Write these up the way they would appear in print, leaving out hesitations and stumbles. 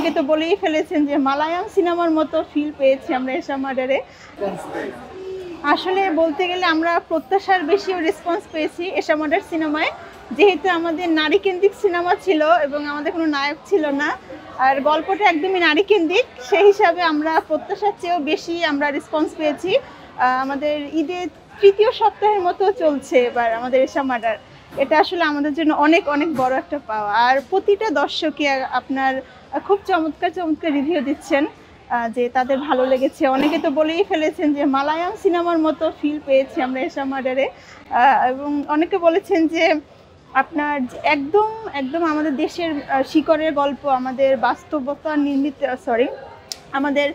অনেকে তো বলেই ফেলেছেন যে মালায়ালাম সিনেমার মতো ফিল পেয়েছি আমরা এশা মার্ডারে। আসলে বলতে গেলে আমরা প্রত্যাশার বেশি রেসপন্স পেয়েছি এশা মার্ডার সিনেমায়, যেহেতু আমাদের নারীকেন্দ্রিক সিনেমা ছিল এবং আমাদের কোনো নায়ক ছিল না, আর গল্পটা একদমই নারীকেন্দ্রিক, সেই হিসাবে আমরা প্রত্যাশার চেয়েও বেশি আমরা রেসপন্স পেয়েছি। আমাদের ঈদের তৃতীয় সপ্তাহের মতো চলছে এবার আমাদের এশা মার্ডার। এটা আসলে আমাদের জন্য অনেক অনেক বড় একটা পাওয়া। আর প্রতিটা দর্শকই আপনার খুব চমৎকার চমৎকার রিভিউ দিচ্ছেন যে তাদের ভালো লেগেছে। অনেকে তো বলেই ফেলেছেন যে মালায়ালাম সিনেমার মতো ফিল পেয়েছি আমরা এশা মার্ডারে, এবং অনেকে বলেছেন যে আপনার একদম একদম আমাদের দেশের শিকড়ের গল্প, আমাদের বাস্তবতা নির্মিত আমাদের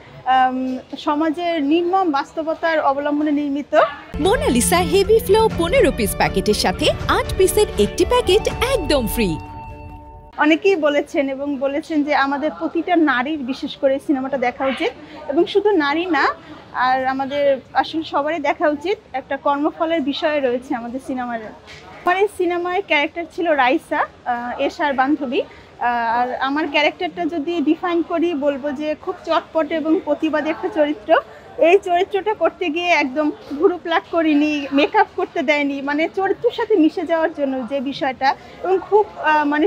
সমাজের নির্মম বাস্তবতার অবলম্বনে নির্মিত। মোনালিসা হেভি ফ্লো 15 পিস প্যাকেটের সাথে 8 পিসের একটি প্যাকেট একদম ফ্রি। অনেকেই বলেছেন এবং বলেছেন যে আমাদের প্রতিটা নারীর বিশেষ করে সিনেমাটা দেখা উচিত, এবং শুধু নারী না, আর আমাদের আসলে সবারই দেখা উচিত। একটা কর্মফলের বিষয় রয়েছে আমাদের সিনেমার। আমার এই সিনেমায় ক্যারেক্টার ছিল রাইসা, এশার বান্ধবী। আর আমার ক্যারেক্টারটা যদি ডিফাইন করি বলবো যে খুব চটপটে এবং প্রতিবাদী একটা চরিত্র। এই চরিত্রটা করতে গিয়ে একদম ভুরু প্লাক করিনি, মেকআপ করতে দেয়নি, মানে চরিত্রের সাথে মিশে যাওয়ার জন্য যে বিষয়টা, এবং খুব মানে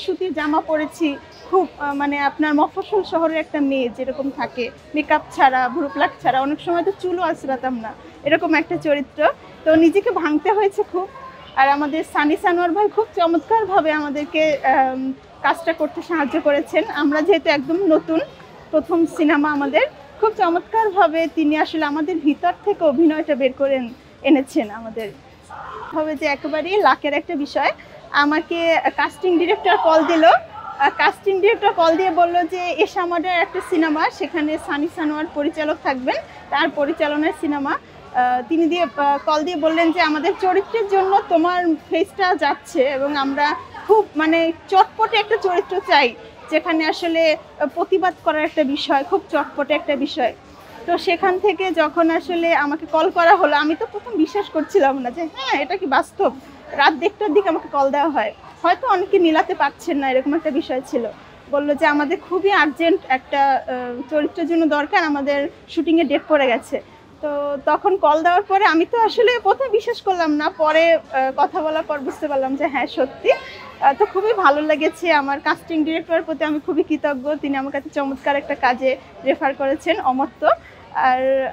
সুতির জামা পরেছি, খুব মানে আপনার মফস্বল শহরের একটা মেয়ে যেরকম থাকে, মেকআপ ছাড়া, ভুরু প্লাক ছাড়া, অনেক সময় তো চুলও আঁচড়াতাম না, এরকম একটা চরিত্র। তো নিজেকে ভাঙতে হয়েছে খুব। আর আমাদের সানি সানোয়ার ভাই খুব চমৎকারভাবে আমাদেরকে কাজটা করতে সাহায্য করেছেন। আমরা যেহেতু একদম নতুন, প্রথম সিনেমা আমাদের, খুব চমৎকারভাবে তিনি আসলে আমাদের ভিতর থেকে অভিনয়টা বের করে এনেছেন আমাদের। হবে যে একেবারেই লাকের একটা বিষয়, আমাকে কাস্টিং ডিরেক্টর কল দিল। কাস্টিং ডিরেক্টর কল দিয়ে বলল যে এশা মার্ডার একটা সিনেমা, সেখানে সানি সানোয়ার পরিচালক থাকবেন, তার পরিচালনার সিনেমা। তিনি কল দিয়ে বললেন যে আমাদের চরিত্রের জন্য তোমার ফেসটা যাচ্ছে, এবং আমরা খুব মানে চটপটে একটা চরিত্র চাই যেখানে আসলে প্রতিবাদ করার একটা বিষয়, খুব চটপটে একটা বিষয়। তো সেখান থেকে যখন আসলে আমাকে কল করা হলো, আমি তো প্রথম বিশ্বাস করছিলাম না যে হ্যাঁ এটা কি বাস্তব। রাত 1টার দিকে আমাকে কল দেওয়া হয়, হয়তো অনেকে মিলাতে পারছেন না, এরকম একটা বিষয় ছিল। বললো যে আমাদের খুবই আর্জেন্ট একটা চরিত্রের জন্য দরকার, আমাদের শুটিংয়ে ডেট পড়ে গেছে। তো তখন কল দেওয়ার পরে আমি তো আসলে প্রথমে বিশ্বাস করলাম না, পরে কথা বলার পর বুঝতে পারলাম যে হ্যাঁ সত্যি। তো খুবই ভালো লেগেছে। আমার কাস্টিং ডিরেক্টরের প্রতি আমি খুবই কৃতজ্ঞ, তিনি আমার কাছে চমৎকার একটা কাজে রেফার করেছেন, অমর্ত্য।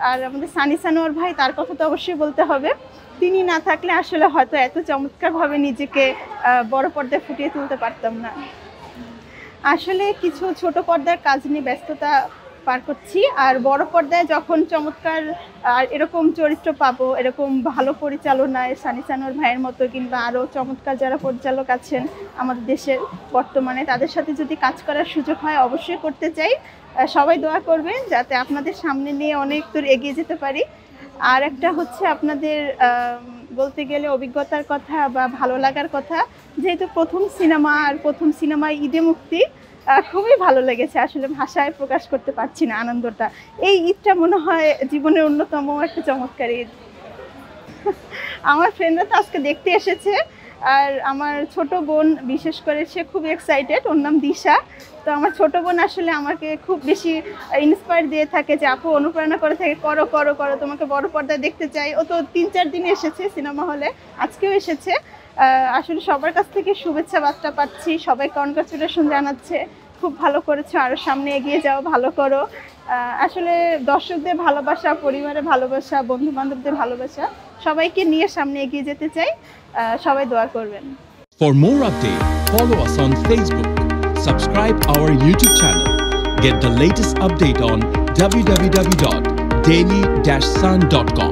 আর আমাদের সানি সানোয়ার ভাই, তার কথা তো অবশ্যই বলতে হবে। তিনি না থাকলে আসলে হয়তো এত চমৎকারভাবে নিজেকে বড় পর্দায় ফুটিয়ে তুলতে পারতাম না। আসলে কিছু ছোট পর্দার কাজ নিয়ে ব্যস্ততা পার করছি, আর বড় পর্দায় যখন চমৎকার আর এরকম চরিত্র পাবো, এরকম ভালো পরিচালনায় সানি সানোয়ার ভাইয়ের মতো, কিংবা আরও চমৎকার যারা পরিচালক আছেন আমাদের দেশের বর্তমানে, তাদের সাথে যদি কাজ করার সুযোগ হয় অবশ্যই করতে চাই। সবাই দোয়া করবেন যাতে আপনাদের সামনে নিয়ে অনেক দূর এগিয়ে যেতে পারি। আর একটা হচ্ছে আপনাদের বলতে গেলে অভিজ্ঞতার কথা বা ভালো লাগার কথা, যেহেতু প্রথম সিনেমা, আর প্রথম সিনেমায় ঈদে মুক্তি, খুবই ভালো লেগেছে। আসলে ভাষায় প্রকাশ করতে পারছি না আনন্দটা। এই ঈদটা মনে হয় জীবনের অন্যতম একটা চমৎকার ঈদ। আমার ফ্রেন্ডরা তো আজকে দেখতে এসেছে, আর আমার ছোট বোন বিশেষ করে সে খুব এক্সাইটেড, ওর নাম দিশা। তো আমার ছোট বোন আসলে আমাকে খুব বেশি ইন্সপায়ার দিয়ে থাকে, যে আপু অনুপ্রেরণা করে থাকে, করো করো করো, তোমাকে বড় পর্দায় দেখতে চাই। ও তো 3-4 দিনে এসেছে সিনেমা হলে, আজকেও এসেছে। আসলে সবার কাছ থেকে শুভেচ্ছা বার্তা পাচ্ছি, সবাই কনগ্রাচুলেশন জানাচ্ছে, খুব ভালো করেছো, আরও সামনে এগিয়ে যাও, ভালো করো। আসলে দর্শকদের ভালোবাসা, পরিবারের ভালোবাসা, বন্ধু বান্ধবদের ভালোবাসা, সবাইকে নিয়ে সামনে এগিয়ে যেতে চাই। সবাই দোয়া করবেন। For more updates, follow us on Facebook, subscribe our YouTube channel, get the latest update on www.daily-sun.com.